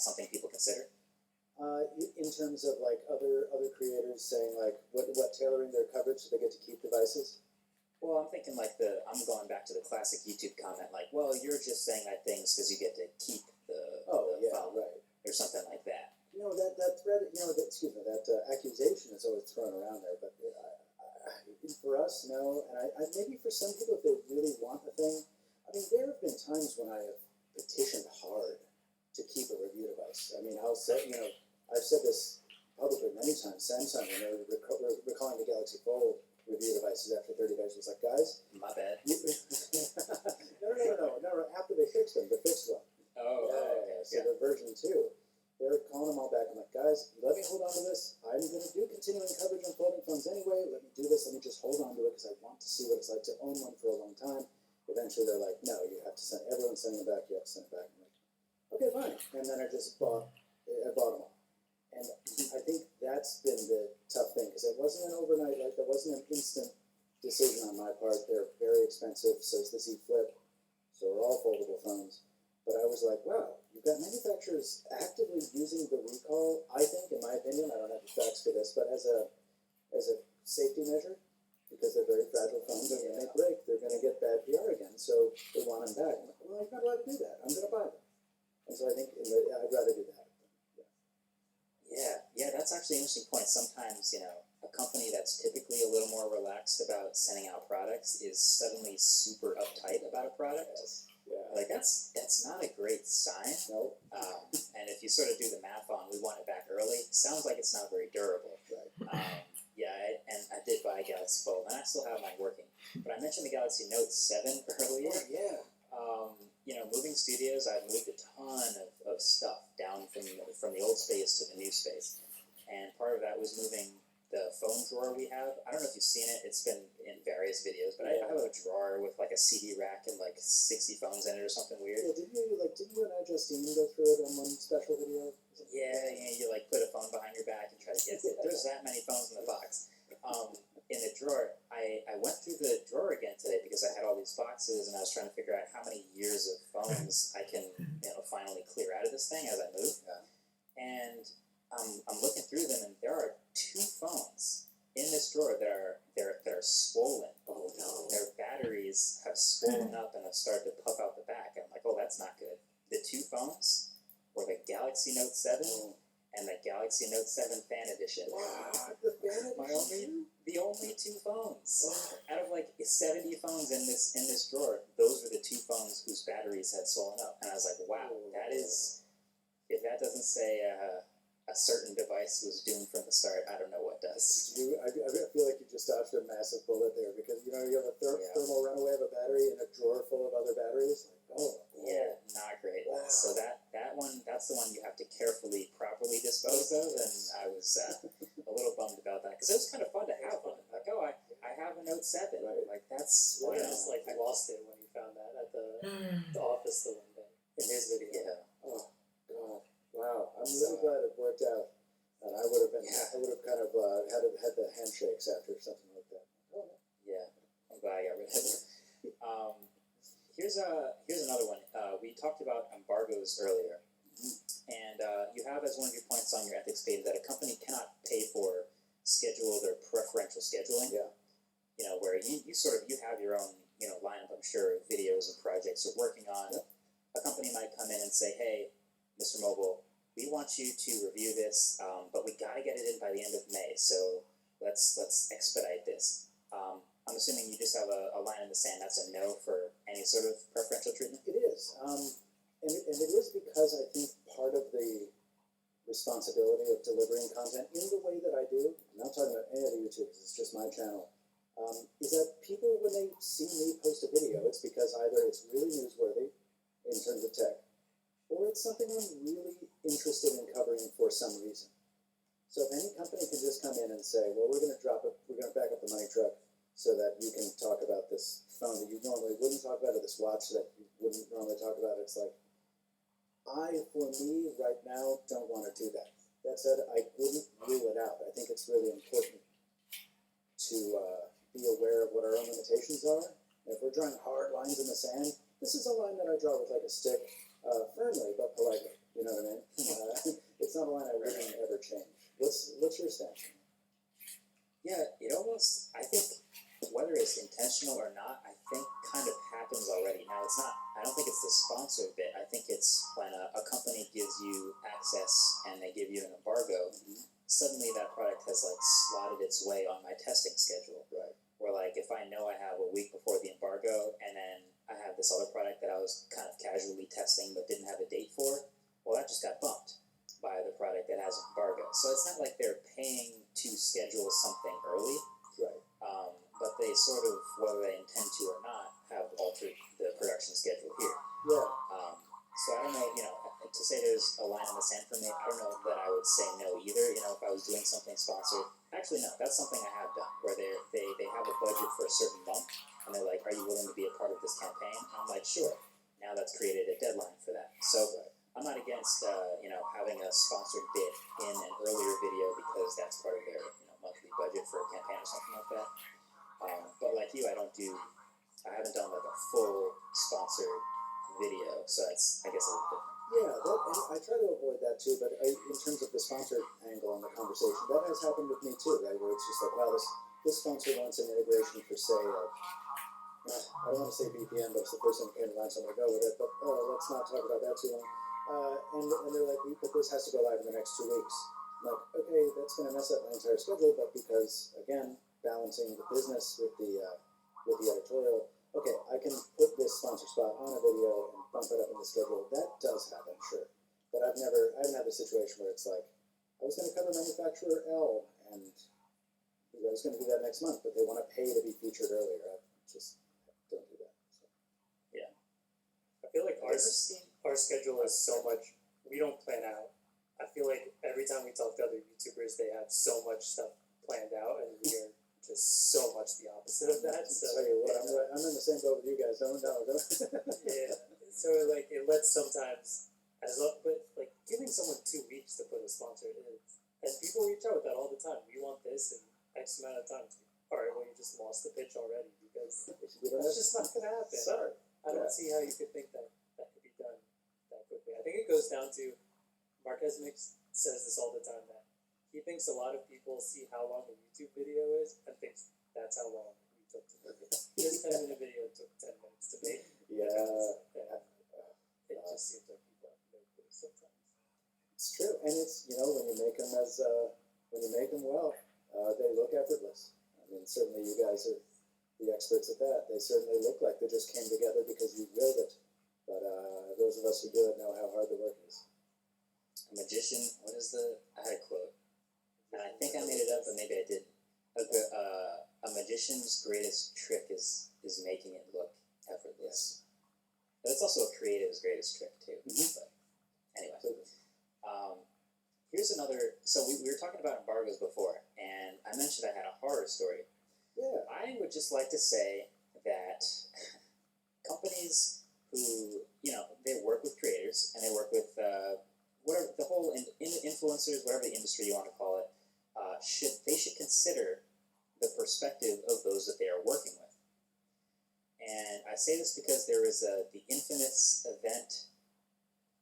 something people consider? In terms of like other creators saying like what tailoring their coverage so they get to keep devices. Well, I'm thinking like I'm going back to the classic YouTube comment, like, well, you're just saying that things because you get to keep the phone, right, or something like that. You know that thread, you know, that accusation is always thrown around there, but for us, no, and I maybe for some people if they really want the thing, I mean, there have been times when I have petitioned hard to keep a review device. I mean, I'll say, you know, I've said this publicly many times. Samsung, when they were recalling the Galaxy Fold review devices after 30 days, was like, guys, My bad. no. After they fixed them, the fixed one. Okay. So the version 2, they're calling them all back. I'm like, guys, let me hold on to this. I'm going to do continuing coverage on folding phones anyway. Let me do this. Let me just hold on to it because I want to see what it's like to own one for a long time. Eventually, they're like, no, you have to send. Everyone's sending it back. You have to send it back. I'm like, okay, fine. And then I just bought them all. And I think that's been the tough thing because it wasn't an overnight, like there wasn't an instant decision on my part. They're very expensive, so it's the Z Flip, so they're all foldable phones. But I was like, wow, you've got manufacturers actively using the recall, I think, in my opinion, I don't have the facts for this, but as a safety measure, because they're very fragile phones, and when they break, they're going to get bad PR again, so they want them back. I'm like, well, I'm not allowed to do that. I'm going to buy them. And so I think I'd rather do that. Yeah, that's actually an interesting point. Sometimes, you know, a company that's typically a little more relaxed about sending out products is suddenly super uptight about a product. Yes. Yeah. Like, that's not a great sign. No. And if you sort of do the math on, we want it back early, sounds like it's not very durable. Right. I did buy a Galaxy Fold, and I still have mine working. But I mentioned the Galaxy Note 7 earlier. Oh, yeah. You know, moving studios, I've moved a ton of stuff down from the old space to the new space. And part of that was moving the phone drawer we have. I don't know if you've seen it. It's been in various videos, but I have a drawer with like a CD rack and like 60 phones in it or something weird. Yeah, didn't you and I, Justine, go through it on one special video? Yeah, you like put a phone behind your back and try to get it. There's that many phones in the box. In the drawer, I went through the drawer again today because I had all these boxes and I was trying to figure out how many years of phones I can, finally clear out of this thing as I move. Yeah. And I'm looking through them, and there are 2 phones in this drawer that are swollen. Oh no! Their batteries have swollen up and have started to puff out the back. And I'm like, oh, that's not good. The 2 phones were the Galaxy Note 7 and the Galaxy Note 7 Fan Edition. Wow, the Fan Edition. The only 2 phones out of like 70 phones in this drawer. Those were the 2 phones whose batteries had swollen up, and I was like, wow, that is. If that doesn't say a certain device was doomed from the start, I don't know what does. I feel like you just dodged a massive bullet there because you have a thermal runaway of a battery in a drawer full of other batteries. Like, yeah, not great. Wow. So that one, that's the one you have to carefully, properly dispose of, and I was a little bummed about that because it was kind of fun to have one. Like, oh, I have a Note 7. Right. Like that's I just lost it when you found that at the office the one day in his video. Yeah. Oh God! Wow! I'm really glad it worked out. And I would have kind of had the handshakes after something like that. Oh, yeah, I'm glad I got rid of it. Here's another one. We talked about embargoes earlier, and you have as one of your points on your ethics page that a company cannot pay for scheduled or preferential scheduling. Yeah. Where you have your own lineup, I'm sure, of videos and projects you're working on. Yep. A company might come in and say, hey, Mr. Mobile, we want you to review this, but we got to get it in by the end of May, so let's expedite this. I'm assuming you just have a line in the sand. That's a no for any sort of preferential treatment? It is. And it is because I think part of the responsibility of delivering content in the way that I do, I'm not talking about any other YouTubers, it's just my channel, is that people, when they see me post a video, it's because either it's really newsworthy in terms of tech, or it's something I'm really interested in covering for some reason. So if any company can just come in and say, well, we're going to back up the money truck so that you can talk about this phone that you normally wouldn't talk about, or this watch that you wouldn't normally talk about, it's like, for me, right now, don't want to do that. That said, I wouldn't rule it out. I think it's really important to be aware of what our own limitations are. And if we're drawing hard lines in the sand, this is a line that I draw with like a stick, firmly but politely. You know what I mean? It's not a line I wouldn't ever change. What's your stance? Yeah, it almost, I think, whether it's intentional or not, I think kind of happens already. Now, it's not, I don't think it's the sponsored bit. I think it's when a company gives you access and they give you an embargo, suddenly that product has like slotted its way on my testing schedule. Right. Where like if I know I have a week before the embargo and then I have this other product that I was kind of casually testing but didn't have a date for, well, that just got bumped by the product that has an embargo. So it's not like they're paying to schedule something early. Right. But they sort of, whether they intend to or not, have altered the production schedule here. Yeah. So I don't know, to say there's a line in the sand for me, I don't know that I would say no either. If I was doing something sponsored, actually no, that's something I have done, where they have a budget for a certain month, and they're like, are you willing to be a part of this campaign? And I'm like, sure. Now that's created a deadline for that. So I'm not against, having a sponsored bit in an earlier video because that's part of their, monthly budget for a campaign or something like that. But like you, I haven't done like a full sponsored video, so that's, I guess, a little different. Yeah, and I try to avoid that too, but in terms of the sponsored angle on the conversation, that has happened with me too, right? Where it's just like, wow, this sponsor wants an integration for, say, I don't want to say VPN, but it's the first thing that came to mind, so I'm going to go with it, but let's not talk about that too long. And they're like, but this has to go live in the next 2 weeks. I'm like, okay, that's going to mess up my entire schedule, but because, again, balancing the business with the editorial, okay, I can put this sponsor spot on a video and bump it up in the schedule. That does happen, sure. But I haven't had a situation where it's like, I was going to cover manufacturer L, and I was going to do that next month, but they want to pay to be featured earlier. I just don't do that. So. Yeah. I feel like our schedule is so much, we don't plan out. I feel like every time we talk to other YouTubers, they have so much stuff planned out, and we're just so much the opposite of that. So tell you what, I'm in the same boat with you guys. Don't. Yeah. So like it lets sometimes, but like giving someone 2 weeks to put a sponsor in, and people reach out with that all the time. We want this in X amount of time. All right, well you just lost the pitch already because it's just not gonna happen. Sorry. I don't see how you could think that could be done that quickly. I think it goes down to, Marquez Mix says this all the time, that he thinks a lot of people see how long a YouTube video is and thinks that's how long we took to make it. This 10-minute video took 10 minutes to make. Yeah. It just seems like people have no clue sometimes. It's true, and it's, when you make them well, they look effortless. I mean, certainly you guys are the experts at that. They certainly look like they just came together because you willed it. But those of us who do it know how hard the work is. A magician, I had a quote, and I think I made it up, but maybe I didn't. A magician's greatest trick is making it look effortless. But it's also a creative's greatest trick too. But anyway, here's another. So we were talking about embargoes before, and I mentioned I had a horror story. Yeah. I would just like to say that companies who, they work with creators and they work with whatever the whole influencers, whatever the industry you want to call it, they should consider the perspective of those that they are working with. And I say this because there was the infamous event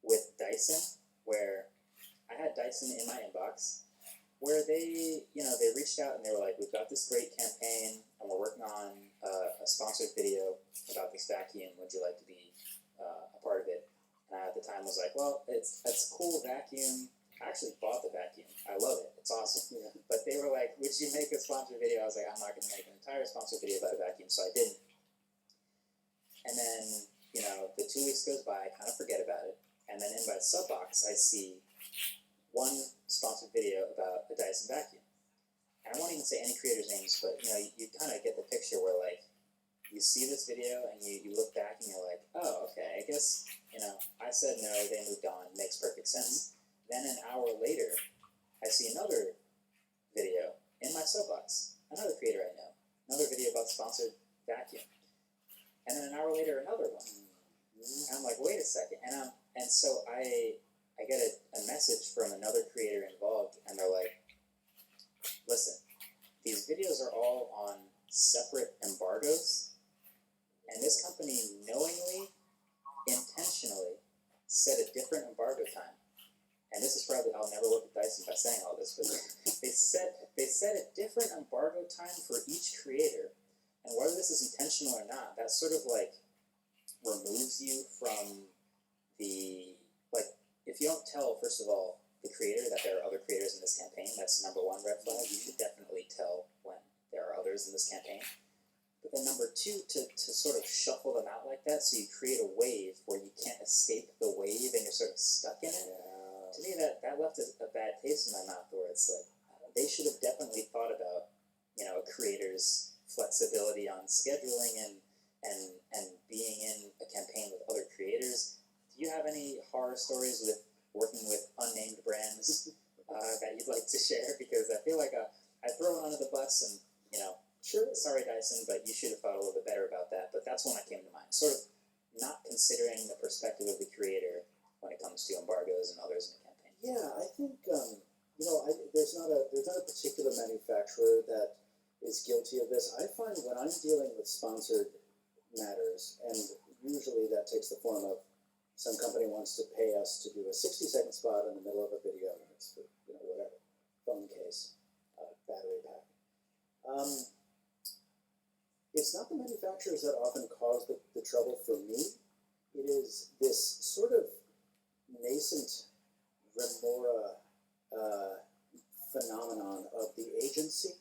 with Dyson, where I had Dyson in my inbox, where they reached out and they were like, we've got this great campaign and we're working on a sponsored video about this vacuum. Would you like to be a part of it? And I at the time was like, well, it's a cool vacuum. I actually bought the vacuum. I love it. It's awesome. Yeah. But they were like, would you make a sponsored video? I was like, I'm not going to make an entire sponsored video about a vacuum, so I didn't. And then, the 2 weeks goes by, I kind of forget about it. And then in my sub box, I see one sponsored video about a Dyson vacuum. And I won't even say any creators' names, but, you kind of get the picture where, like, you see this video and you look back and you're like, oh, okay, I guess, I said no, they moved on, makes perfect sense. Then an hour later, I see another video in my sub box, another creator I know, another video about sponsored vacuum. And then an hour later, another one. And I'm like, wait a second. And so I get a message from another creator involved, and they're like, listen, these videos are all on separate embargoes, and this company knowingly, intentionally set a different embargo time. And this is probably, I'll never work with Dyson by saying all this, but they set a different embargo time for each creator. And whether this is intentional or not, that sort of like removes you from the, like, if you don't tell, first of all, the creator that there are other creators in this campaign, that's number one red flag. You should definitely tell when there are others in this campaign. But then number two, to sort of shuffle them out like that, so you create a wave where you can't escape the wave and you're sort of stuck in it. To me, that left a bad taste in my mouth, where it's like, they should have definitely thought about, a creator's flexibility on scheduling and being in a campaign with other creators. Do you have any horror stories with working with unnamed brands that you'd like to share? Because I feel like I throw it under the bus and, Sure. sorry Dyson, but you should have thought a little bit better about that. But that's one that came to mind. Sort of not considering the perspective of the creator when it comes to embargoes and others in the campaign. Yeah, I think there's not a particular manufacturer that is guilty of this. I find when I'm dealing with sponsored matters, and usually that takes the form of some company wants to pay us to do a 60-second spot in the middle of a video, and it's for whatever, phone case, battery pack. It's not the manufacturers that often cause the trouble for me. It is this sort of nascent remora phenomenon of the agency.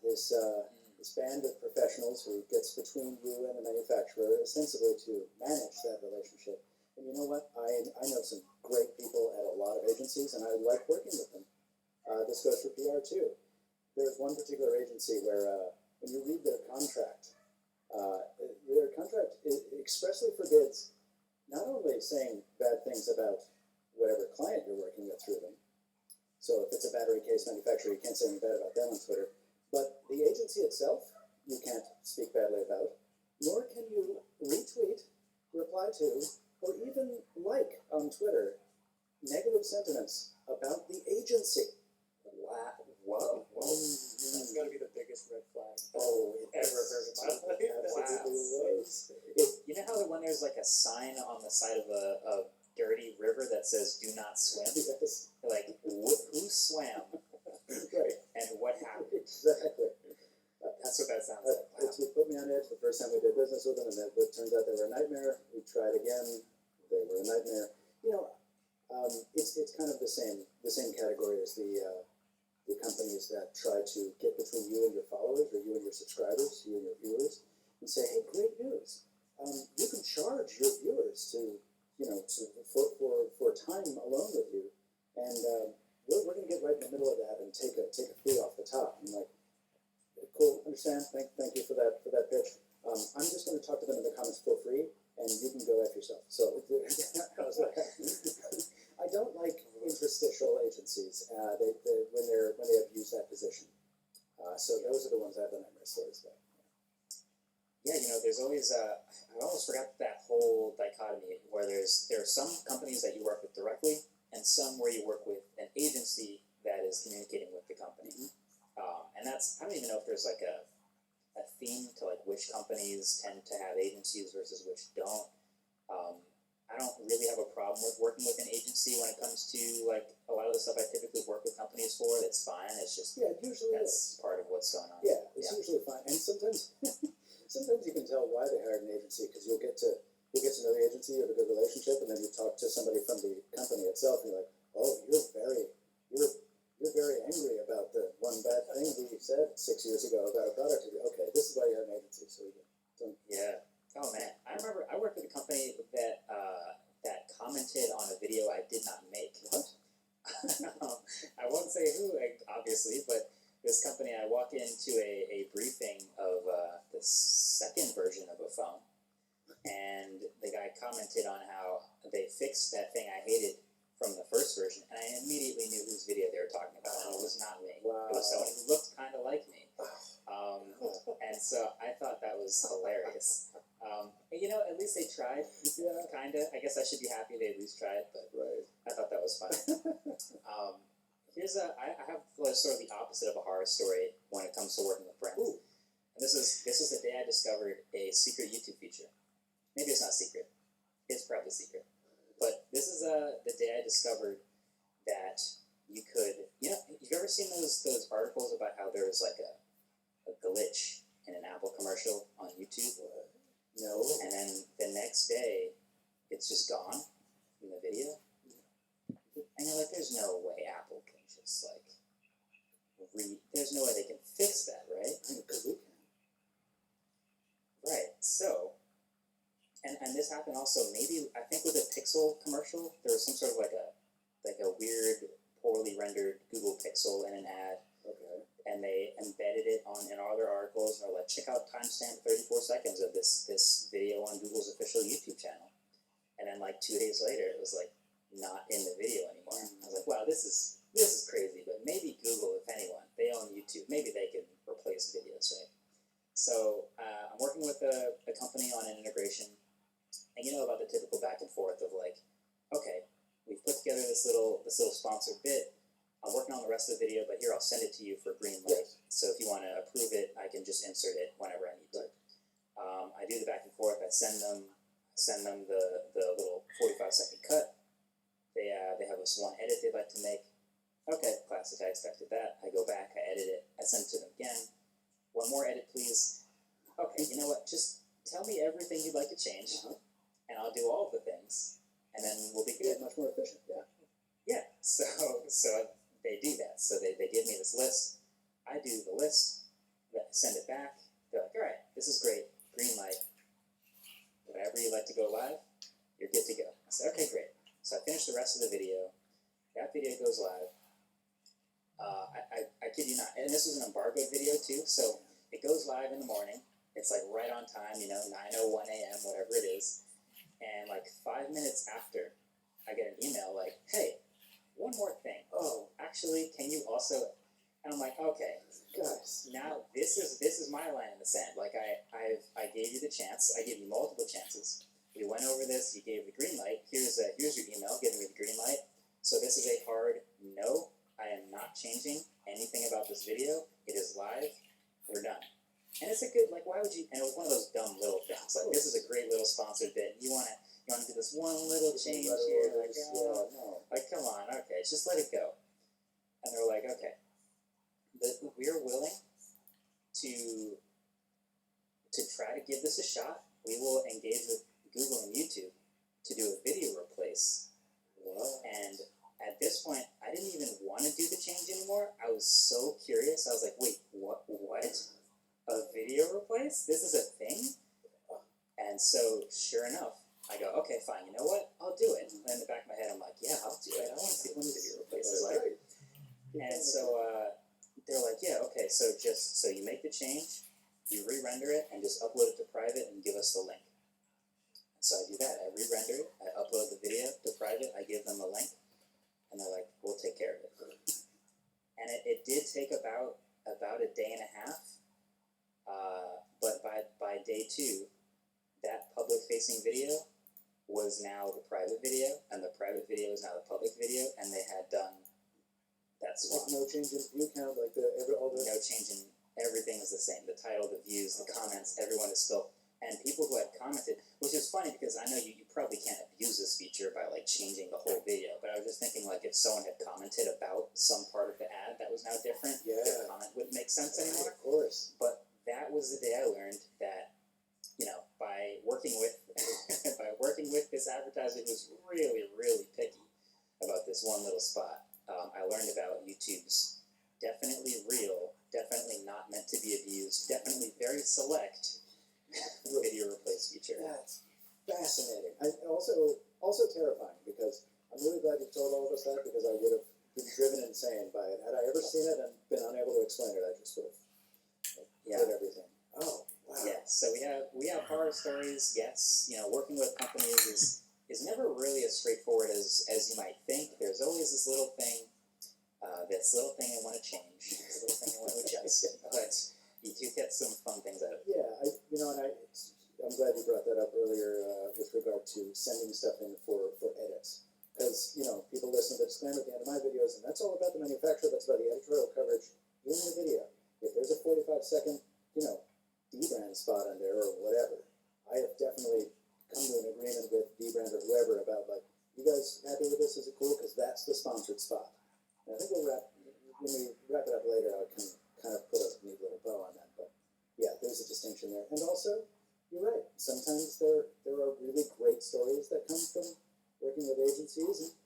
This band of professionals who gets between you and the manufacturer, ostensibly to manage that relationship. And you know what? I know some great people at a lot of agencies, and I like working with them. This goes for PR too. There's one particular agency where when you read their contract expressly forbids not only saying bad things about whatever client you're working with through them. So if it's a battery case manufacturer, you can't say anything bad about them on Twitter. But the agency itself, you can't speak badly about, nor can you retweet, reply to, or even like on Twitter negative sentiments about the agency. Wow. Whoa. That's got to be the biggest red flag I've ever heard in my life. You know how when there's like a sign on the side of a dirty river that says "Do not swim"? Yes. Like, who swam Right. and what happened? Exactly. That's what that sounds like. Wow. It put me on edge the first time we did business with them, and it turns out they were a nightmare. We tried again; they were a nightmare. It's kind of the same category as the companies that try to get between you and your followers, or you and your subscribers, you and your viewers, and say, "Hey, great news! You can charge your viewers for time alone with you, and we're going to get right in the middle of that and take a fee off the top." I'm like, cool, understand. Thank you for that pitch. I'm just going to talk to them in the comments for free, and you can go F yourself. So how's that? I don't like interstitial agencies. When they abuse that position. So those are the ones I have the nightmare stories about. Yeah, there's always I almost forgot that whole dichotomy where there are some companies that you work with directly and some where you work with an agency that is communicating with the company. And that's, I don't even know if there's like a theme to like which companies tend to have agencies versus which don't. I don't really have a problem with working with an agency when it comes to like a lot of the stuff I typically work with companies for. That's fine. It's just usually that's part of what's going on. Yeah, it's usually fine. And sometimes you can tell why they hired an agency, because you'll get to know the agency, you have a good relationship, and then you talk to somebody from the company itself, and you're like, oh, you're very angry about the one bad thing we said 6 years ago about a product. Okay, this is why you have an agency. Yeah. Oh man, I remember I worked with a company that commented on a video I did not make. What? I won't say who, obviously, but this company, I walk into a briefing of the second version of a phone, and the guy commented on how they fixed that thing I hated from the first version, and I immediately knew whose video they were talking about, and it was not me. Wow. It was someone who looked kind of like me. And so I thought that was hilarious. At least they tried. Yeah. Kinda. I guess I should be happy they at least tried, but Right. I thought that was funny. I have sort of the opposite of a horror story when it comes to working with brands. Ooh. And this is the day I discovered a secret YouTube feature. Maybe it's not secret. It's probably secret. this is the day I discovered that you could, you've ever seen those articles about how there's like a glitch in an Apple commercial on YouTube? No. And then the next day, it's just gone from the video. And you're like, there's no way Apple can just like there's no way they can fix that, right? Because we can. Right. So, and this happened also maybe I think with a Pixel commercial, there was some sort of like a weird, poorly rendered Google Pixel in an ad. Okay. And they embedded it in all their articles, and they're like, check out timestamp 34 seconds of this video on Google's official YouTube channel. And then like 2 days later, it was like not in the video anymore. I was like, wow, this is crazy, but maybe Google, if anyone, they own YouTube, maybe they could replace videos, right? So I'm working with a company on an integration, and you know about the typical back and forth of like, okay, we've put together this little sponsored bit. I'm working on the rest of the video, but here, I'll send it to you for green light. Yes. So if you want to approve it, I can just insert it whenever I need to. I do the back and forth. I send them the little 45-second cut. They have this one edit they'd like to make. Okay, classic. I expected that. I go back. I edit it. I send it to them again. One more edit, please. Okay, you know what? Just tell me everything you'd like to change, and I'll do all of the things, and then we'll be good. Much more efficient. Yeah. Yeah. So they do that. So they give me this list. I do the list. Send it back. They're like, all right, this is great. Green light. Whenever you like to go live, you're good to go. I said, okay, great. So I finish the rest of the video. That video goes live. I kid you not, and this was an embargoed video too, so it goes live in the morning. It's like right on time, 9:01 a.m., whatever it is. And like 5 minutes after, I get an email like, hey, one more thing. Oh, actually, can you also? And I'm like, okay, Guys. now this is my line in the sand. Like I gave you the chance. I gave you multiple chances. We went over this. You gave the green light. Here's your email giving me the green light. So this is a hard no. I am not changing anything about this video. It is live. We're done. And it's a good, like, why would you? And it was one of those dumb little things. Like, this is a great little sponsored bit. You wanna do this one little change here? Like, no. Like, come on, okay, just let it go. And they're like, okay, we're willing to try to give this a shot. We will engage with Google and YouTube to do a video replace. And at this point, I didn't even want to do the change anymore. I was so curious. I was like, wait, what? A video replace? This is a thing? And so, sure enough, I go, okay, fine, you know what? I'll do it. And in the back of my head, I'm like, yeah, I'll do it. I want to see what video replace is like. And so they're like, yeah, okay, so you make the change, you re-render it, and just upload it to private and give us the link. So I do that. I re-render it. I upload the video to private. I give them a link, and they're like, "We'll take care of it." And it did take about a day and a half, but by day 2, that public-facing video was now the private video, and the private video is now the public video, and they had done that swap. Like no change in view count, like all the. No change in everything is the same. The title, the views, the comments, everyone is still. And people who had commented, which is funny because I know you probably can't abuse this feature by like changing the whole video, but I was just thinking like if someone had commented about some part of the ad that was now different, the comment wouldn't make sense anymore. Of course. But that was the day I learned that, by working with this advertiser who's really, really picky about this one little spot, I learned about YouTube's definitely real, definitely not meant to be abused, definitely very select video replace feature. That's fascinating. And also terrifying because I'm really glad you told all of us that because I would have been driven insane by it. Had I ever seen it and been unable to explain it, I just would have did everything. Oh, wow. Yeah, so we have horror stories, yes. Working with companies is never really as straightforward as you might think. There's always this little thing I want to change, this little thing I want to adjust. But you do get some fun things out of it. Yeah, I'm glad you brought that up earlier with regard to sending stuff in for edits. Because, people listen to the disclaimer at the end of my videos, and that's all about the manufacturer, that's about the editorial coverage in the video. If there's a 45-second, D-brand spot in there or whatever, I have definitely come to an agreement with D-brand or whoever about, like, you guys sponsored spot. And I think when we wrap it up later, I can kind of put a neat little bow on that. But yeah, there's a distinction there. And also, you're right. Sometimes there are really great stories that come from working with agencies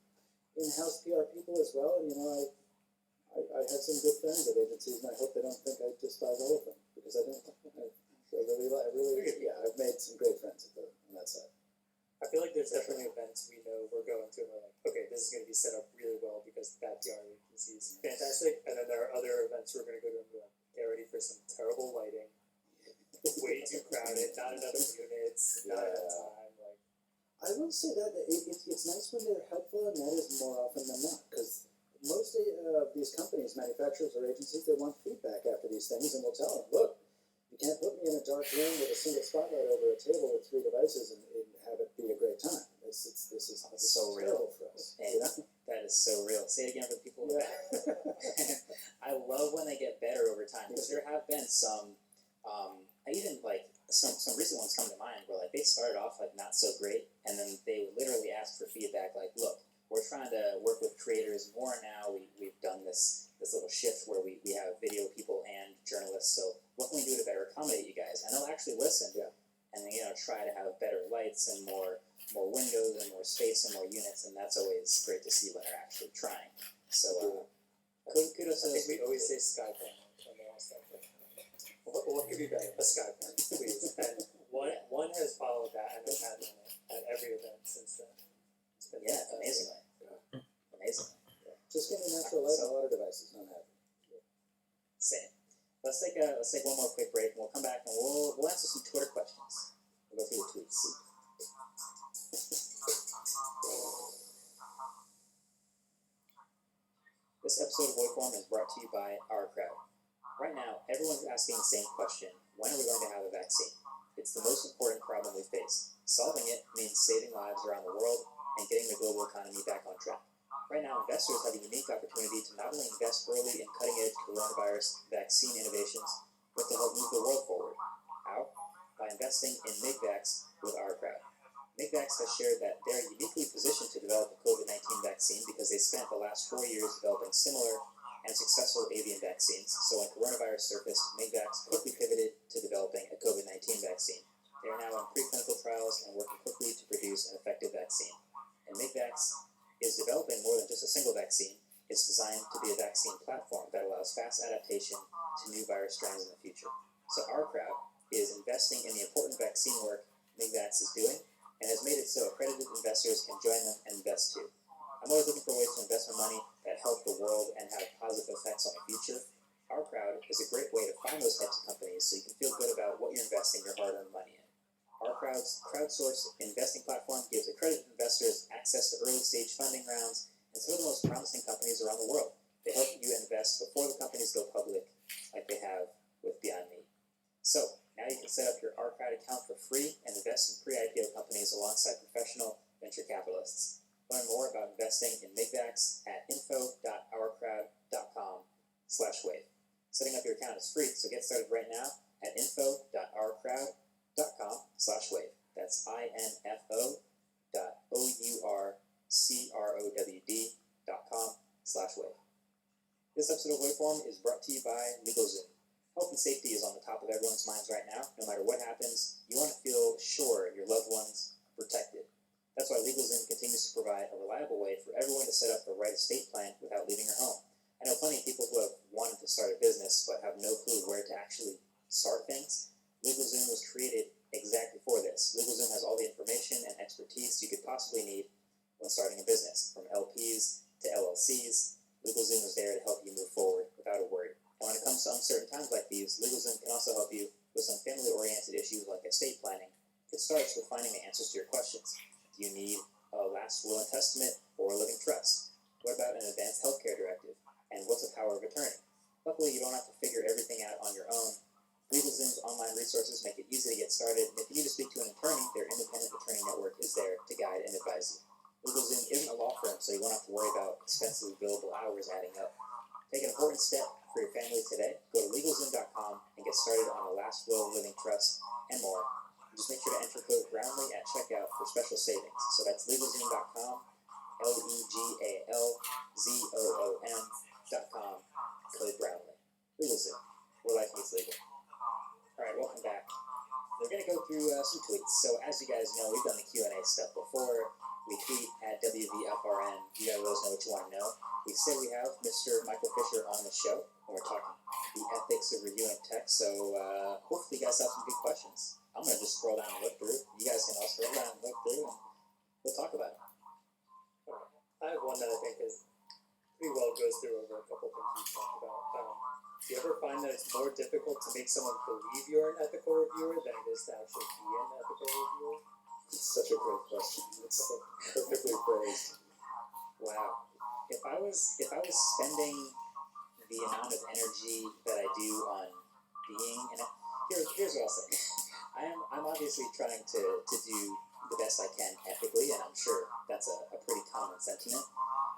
and in-house PR people as well. And I have some good friends at agencies, and I hope they don't think I despise all of them, because I don't. I've made some great friends on that side. I feel like there's definitely events we know we're going to and we're like, okay, this is going to be set up really well because that PR agency is fantastic. And then there are other events we're going to go to and be like, get ready for some terrible lighting, way too crowded, not enough units, not enough time. Like, I will say that it's nice when they're helpful, and that is more often than not, because most of these companies, manufacturers or agencies, they want feedback after these things, and we'll tell them, look, you can't put me in a dark room with a single spotlight over a table with 3 devices and have it be a great time. This is so terrible real for us. And that is so real. Say it again for the people in the back. I love when they get better over time, because there have been some, even like some recent ones come to mind where like they started off like not so great, and then they would literally ask for feedback like, look, we're trying to work with creators more now. We've done this little shift where we have video people and journalists, so what can we do to better accommodate you guys? And they'll actually listen, and try to have better lights and more windows and more space and more units, and that's always great to see when they're actually trying. So kudos to those. we always say sky panel when they ask that question. What could be better? A sky panel, please. And one has followed that and has had one at every event since then. It's been amazingly. Amazing. Just give me natural light and water devices, I'm happy. Same. Let's take one more quick break, and we'll come back and we'll answer some Twitter questions. We'll go through the tweets. This episode of Voidform is brought to you by Our Crowd. Right now, everyone's asking the same question: when are we going to have a vaccine? It's the most important problem we face. Solving it means saving lives around the world and getting the global economy back on track. Right now, investors have a unique opportunity to not only invest early in cutting-edge coronavirus vaccine innovations, but to help move the world forward. How? By investing in MigVax with Our Crowd. MigVax has shared that they are uniquely positioned to develop a COVID-19 vaccine because they spent the last 4 years developing similar and successful avian vaccines. So when coronavirus surfaced, MigVax quickly pivoted to developing a COVID-19 vaccine. They are now in preclinical trials and working quickly to produce an effective vaccine. And MigVax is developing more than just a single vaccine. It's designed to be a vaccine platform that allows fast adaptation to new virus strains in the future. So Our Crowd is investing in the important vaccine work MigVax is doing, and has made it so accredited investors can join them and invest too. I'm always looking for ways to invest my money that help the world and have positive effects on the future. Our Crowd is a great way to find those types of companies so you can feel good about what you're investing your hard-earned money in. Our Crowd's crowdsourced investing platform gives accredited investors access to early-stage funding rounds and some of the most promising companies around the world. They help you invest before the companies go public, like they have with Beyond Meat. So, now you can set up your Our Crowd account for free and invest in pre-IPO companies alongside professional venture capitalists. Learn more about investing in MigVax at info.ourcrowd.com/wave. Setting up your account is free, so get started right now at info.ourcrowd.com/wave. That's info.ourcrowd.com/wave. This episode of Waveform is brought to you by LegalZoom. Health and safety is on the top of everyone's minds right now. No matter what happens, you want to feel sure your loved ones are protected. That's why LegalZoom continues to provide a reliable way for everyone to set up the right estate plan without leaving your home. I know plenty of people who have wanted to start a business but have no clue where to actually start things. LegalZoom was created exactly for this. LegalZoom has all the information and expertise you could possibly need when starting a business, from LPs to LLCs. LegalZoom is there to help you move forward without a worry. And when it comes to uncertain times like these, LegalZoom can also help you with some family-oriented issues like estate planning. It starts with finding the answers to your questions. Do you need a last will and testament or a living trust? What about an advanced healthcare directive? And what's a power of attorney? Luckily, you don't have to figure everything out on your own. LegalZoom's online resources make it easy to get started, and if you need to speak to an attorney, their independent attorney network is there to guide and advise you. LegalZoom isn't a law firm, so you won't have to worry about expensive billable hours adding up. Take an important step for your family today. Go to LegalZoom.com and get started on a last will, living trust, and more. Just make sure to enter code Brownlee at checkout for special savings. So that's LegalZoom.com, legalzoom.com, code Brownlee. LegalZoom, where life meets legal. Alright, welcome back. We're going to go through some tweets. So as you guys know, we've done the Q&A stuff before. We tweet at WVFRN. You guys let us know what you want to know. We said we have Mr. Michael Fisher on the show, and we're talking the ethics of reviewing text. So hopefully you guys have some good questions. I'm going to just scroll down and look through. You guys can all scroll down and look through, and we'll talk about it. I have one that I think is pretty well goes through over a couple things we talked about. Do you ever find that it's more difficult to make someone believe you're an ethical reviewer than it is to actually be an ethical reviewer? It's such a great question. It's perfectly phrased. Wow. If I was spending the amount of energy that I do on being an here's what I'll say. I'm obviously trying to do the best I can ethically, and I'm sure that's a pretty common sentiment.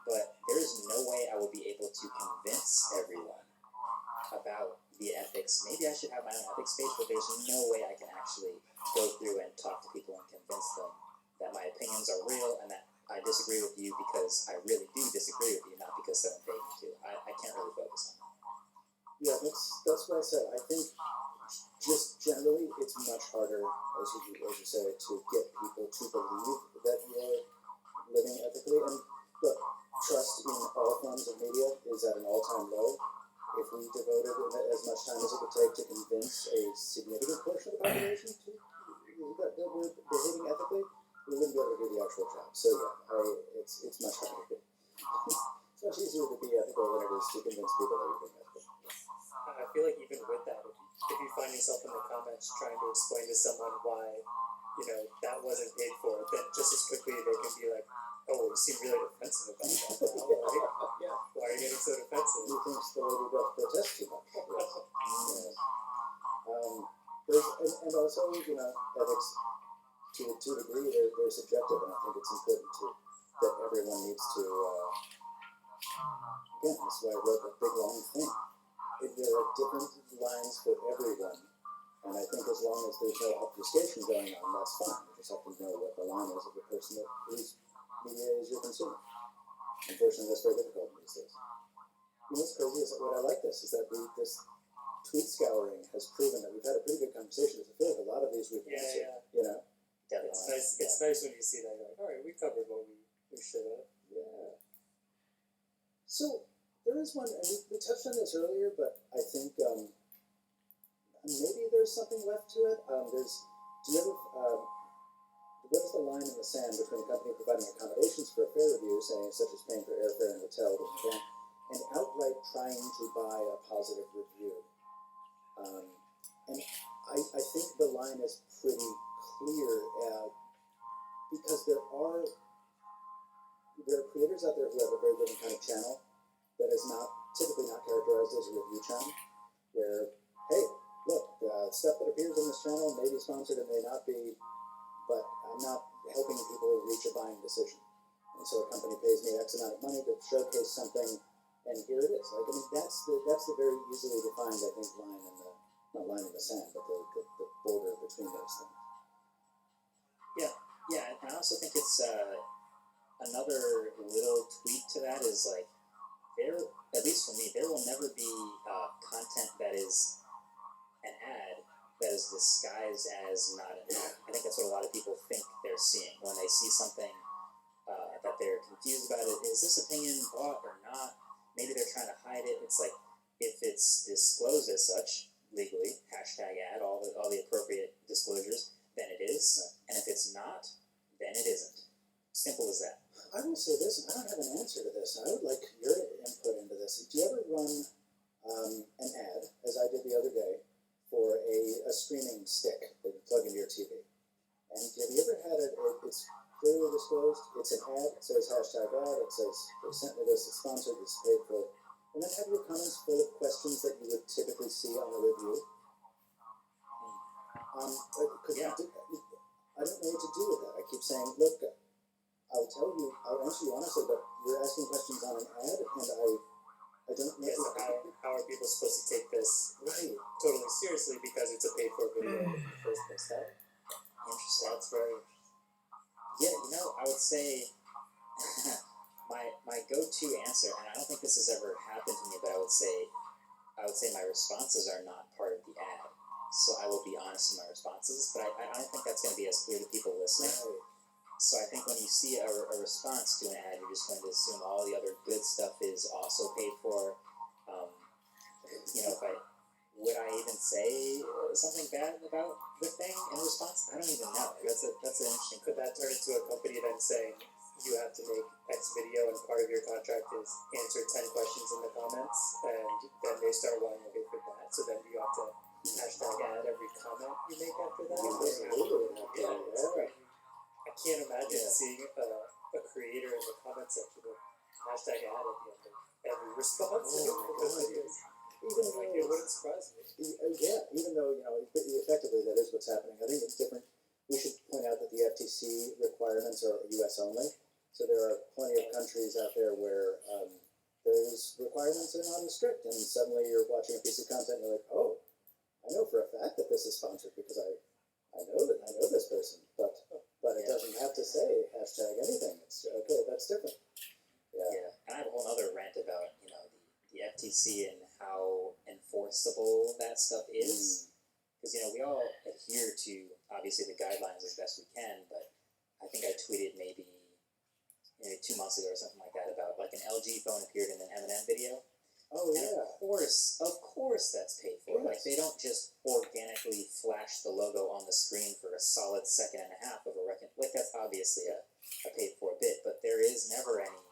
But there is no way I will be able to convince everyone about the ethics. Maybe I should have my own ethics page, but there's no way I can actually go through and talk to people and convince them that my opinions are real and that I disagree with you because I really do disagree with you, not because someone paid me to. I can't really focus on that. Yeah, that's what I said. I think just generally it's much harder, as you say, to get people to believe that you're living ethically. And look, trust in all forms of media is at an all-time low. If we devoted as much time as it would take to convince a significant portion of the population that we're behaving ethically, we wouldn't be able to do the actual job. So yeah, it's much harder. It's much easier to be ethical than it is to convince people that you're being ethical. I feel like even with that, if you find yourself in the comments trying to explain to someone why, that wasn't paid for, then just as quickly they can be like, oh, you seem really defensive about that now. Yeah. Why are you getting so defensive? He thinks the lady does protest too much. Yes. And also, ethics to a degree they're subjective, and I think it's important that everyone needs to. Again, that's why I wrote that big long thing. There are different lines for everyone, and I think as long as there's no obfuscation going on, that's fine. You just have to know what the line is of the person whose media is your consumer. Unfortunately, that's very difficult these days. What's crazy is that what I like is that this tweet scouring has proven that we've had a pretty good conversation. I feel like a lot of these we've answered. Definitely. It's nice when you see that. You're like, all right, we covered what we should have. Yeah. So there is one, and we touched on this earlier, but I think maybe there's something left to it. Do you ever? What is the line in the sand between a company providing accommodations for a fair review, such as paying for airfare and hotel to an event, and outright trying to buy a positive review? And I think the line is pretty clear because there are creators out there who have a very different kind of channel that is typically not characterized as a review channel, where, hey, look, stuff that appears on this channel may be sponsored and may not be, but I'm not helping people reach a buying decision. And so a company pays me X amount of money to showcase something, and here it is. That's the very easily defined, I think, not line in the sand, but the border between those things. Yeah, and I also think it's another little tweak to that is like at least for me, there will never be content that is an ad that is disguised as not an ad. I think that's what a lot of people think they're seeing when they see something that they're confused about. Is this opinion bought or not? Maybe they're trying to hide it. It's like if it's disclosed as such legally, #ad, all the appropriate disclosures, then it is. Right. And if it's not, then it isn't. Simple as that. I will say this, and I don't have an answer to this, and I would like your input into this. Do you ever run an ad, as I did the other day, for a streaming stick that you plug into your TV? And have you ever had it's clearly disclosed, it's an ad, it says #ad, it says they sent me this, it's sponsored, it's paid for, and then have your comments full of questions that you would typically see on a review? Yeah. I don't know what to do with that. I keep saying, look, I'll answer you honestly, but you're asking questions on an ad, and I don't know. Yeah, so how are people supposed to take this totally seriously because it's a paid for video in the first place? Interesting. That's very interesting. Yeah, I would say my go-to answer, and I don't think this has ever happened to me, but I would say my responses are not part of the ad. So I will be honest in my responses, but I don't think that's going to be as clear to people listening. Right. So I think when you see a response to an ad, you're just going to assume all the other good stuff is also paid for. Would I even say something bad about the thing in response? I don't even know. That's an interesting. Could that turn into a company then saying you have to make X video and part of your contract is answer 10 questions in the comments, and then they start wanting to pay for that, so then you have to hashtag ad every comment you make after that? You absolutely would have to, yeah. I can't imagine Yeah. seeing a creator in the comment section with hashtag ad at the end of every response Oh for my those God. videos. Even Like, though it wouldn't surprise me. Yeah, even though, effectively that is what's happening. I think it's different. We should point out that the FTC requirements are US only. So there are plenty of countries out there where those requirements are not as strict, and suddenly you're watching a piece of content and you're like, oh, I know for a fact that this is sponsored because I know this person, but it Yeah. doesn't have to say hashtag anything. It's okay, that's different. Yeah, and I have a whole other rant about the FTC and how enforceable that stuff is. Because we all adhere to obviously the guidelines as best we can, but I think I tweeted maybe 2 months ago or something like that about like an LG phone appeared in an M&M video. Oh And yeah. of course that's paid for. Yes. Like they don't just organically flash the logo on the screen for a solid second and a half of a record. Like that's obviously a paid for bit, but there is never any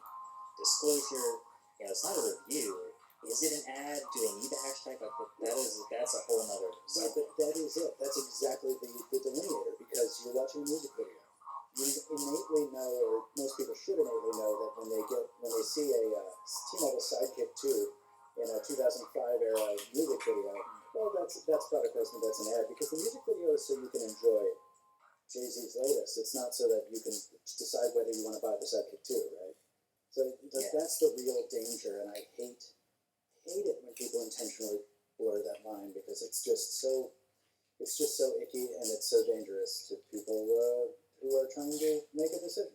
disclosure. It's not a review. Is it an ad? Do they need the hashtag? Like that's a whole nother. Right, but that is it. That's exactly the delineator, because you're watching a music video. You innately know, or most people should innately know, that when they see a T-Mobile Sidekick 2 in a 2005 era music video, well, that's product placement. That's an ad, because the music video is so you can enjoy Jay-Z's latest. It's not so that you can decide whether you want to buy the Sidekick 2, right? So that's the real danger, and I hate it when people intentionally blur that line, because it's just so icky, and it's so dangerous to people who are trying to make a decision.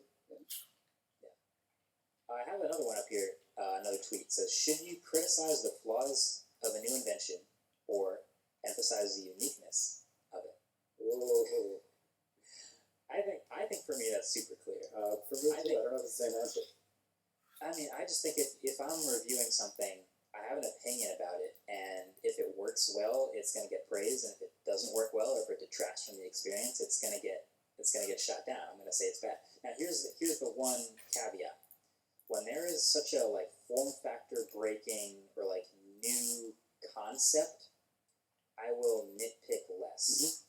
I have another one up here. Another tweet says, "Should you criticize the flaws of a new invention or emphasize the uniqueness of it?" Whoa. I think for me that's super clear. For me too, I don't have the same answer. I mean, I just think if I'm reviewing something, I have an opinion about it, and if it works well, it's going to get praised, and if it doesn't work well, or if it detracts from the experience, it's going to get shot down. I'm going to say it's bad. Now, here's the one caveat: when there is such a form factor breaking or new concept, I will nitpick less. Mm-hmm.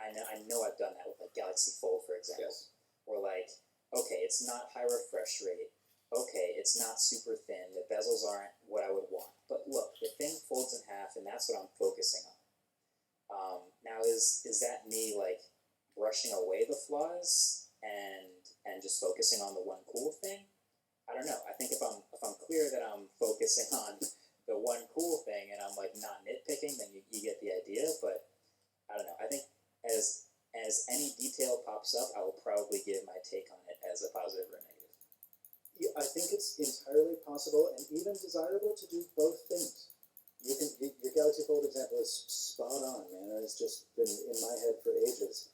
And I know I've done that with Galaxy Fold, for example. Yes. Where okay, it's not high refresh rate. Okay, it's not super thin. The bezels aren't what I would want. But look, the thing folds in half, and that's what I'm focusing on. Now, is that me brushing away the flaws and just focusing on the one cool thing? I don't know. I think if I'm clear that I'm focusing on the one cool thing and I'm not nitpicking, then you get the idea. But I don't know. I think as any detail pops up, I will probably give my take on it as a positive or a negative. Yeah, I think it's entirely possible and even desirable to do both things. Your Galaxy Fold example is spot on, man. It's just been in my head for ages.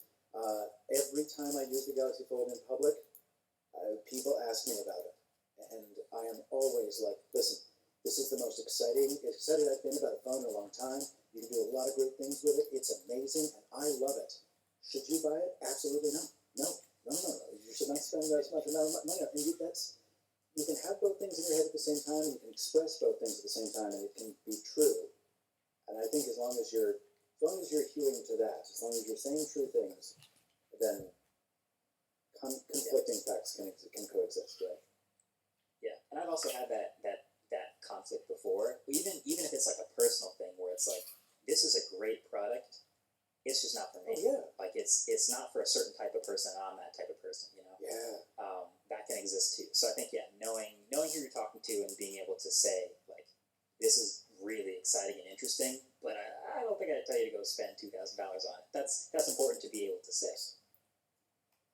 Every time I use the Galaxy Fold in public, people ask me about it, and I am always like, listen, this is the most excited I've been about a phone in a long time. You can do a lot of great things with it. It's amazing, and I love it. Should you buy it? Absolutely not. No. You should not spend that much amount of money on it. And you can have both things in your head at the same time, and you can express both things at the same time, and it can be true. And I think as long as you're hewing to that, as long as you're saying true things, then conflicting facts can coexist, right? Yeah, and I've also had that conflict before. Even if it's a personal thing where it's this is a great product, it's just not for me. Oh, yeah. It's not for a certain type of person. I'm that type of person, Yeah. That can exist too. So I think knowing who you're talking to and being able to say this is really exciting and interesting, but I don't think I'd tell you to go spend $2,000 on it. That's important to be able to say.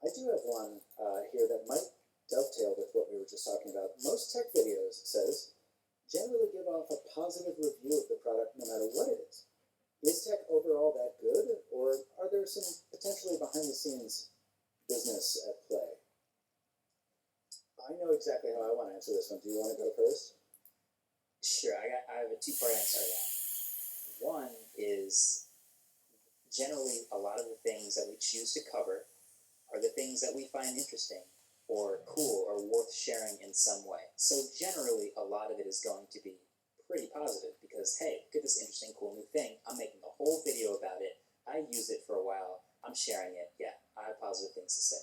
I do have one here that might dovetail with what we were just talking about. Most tech videos, it says, generally give off a positive review of the product no matter what it is. Is tech overall that good, or are there some potentially behind-the-scenes business at play? I know exactly how I want to answer this one. Do you want to go first? Sure, I have a two-part answer to that. One is generally a lot of the things that we choose to cover are the things that we find interesting or cool or worth sharing in some way. So generally a lot of it is going to be pretty positive because, hey, look at this interesting, cool new thing. I'm making a whole video about it. I use it for a while. I'm sharing it. Yeah, I have positive things to say.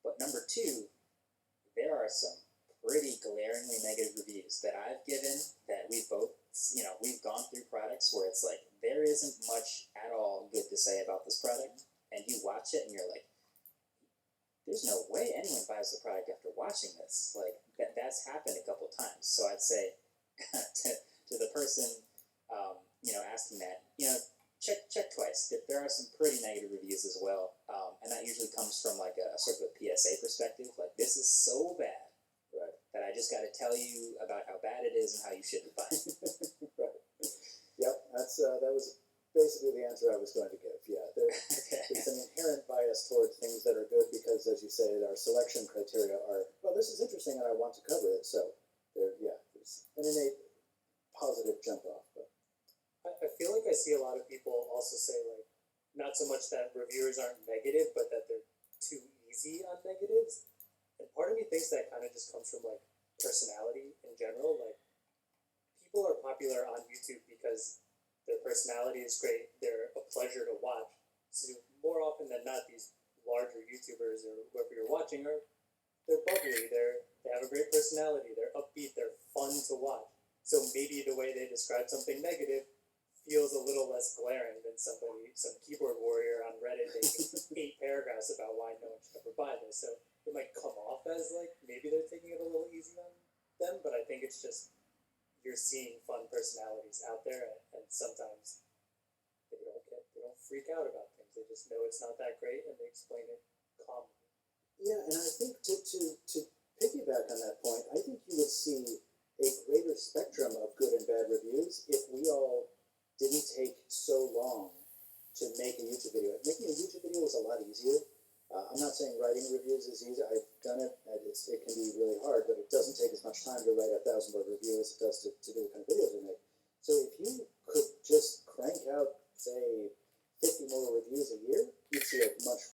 But number two, there are some pretty glaringly negative reviews that I've given that we've both, we've gone through products where it's like, there isn't much at all good to say about this product. And you watch it and you're like, there's no way anyone buys the product after watching this. Like, that's happened a couple times. So I'd say to the person, asking that, check twice. There are some pretty negative reviews as well. And that usually comes from like a sort of a PSA perspective. Like, this is so bad, right, that I just got to tell you about how bad it is and how you shouldn't buy it. Right. Yep, that was basically the answer I was going to give. Yeah, there's an inherent bias towards things that are good because, as you say, our selection criteria are, well, this is interesting and I want to cover it. So there's an innate positive jump off. But I feel like I see a lot of people also say, like, not so much that reviewers aren't negative, but that they're too easy on negatives. And part of me thinks that kind of just comes from, like, personality in general. Like, people are popular on YouTube because their personality is great, they're a pleasure to watch. So more often than not, these larger YouTubers or whoever you're watching they're bubbly, they have a great personality, they're upbeat, they're fun to watch. So maybe the way they describe something negative feels a little less glaring than some keyboard warrior on Reddit making 8 paragraphs about why no one should ever buy this. So it might come off as like maybe they're taking it a little easy on them, but I think it's just you're seeing fun personalities out there, and sometimes they don't freak out about things. They just know it's not that great, and they explain it calmly. yeah, and I think to piggyback on that point, I think you would see a greater spectrum of good and bad reviews if we all didn't take so long to make a YouTube video. Making a YouTube video is a lot easier. I'm not saying writing reviews is easy. I've done it, and it can be really hard, but it doesn't take as much time to write a 1,000-word review as it does to do the kind of videos we make. So if you could just crank out, say, 50 more reviews a year, you'd see a much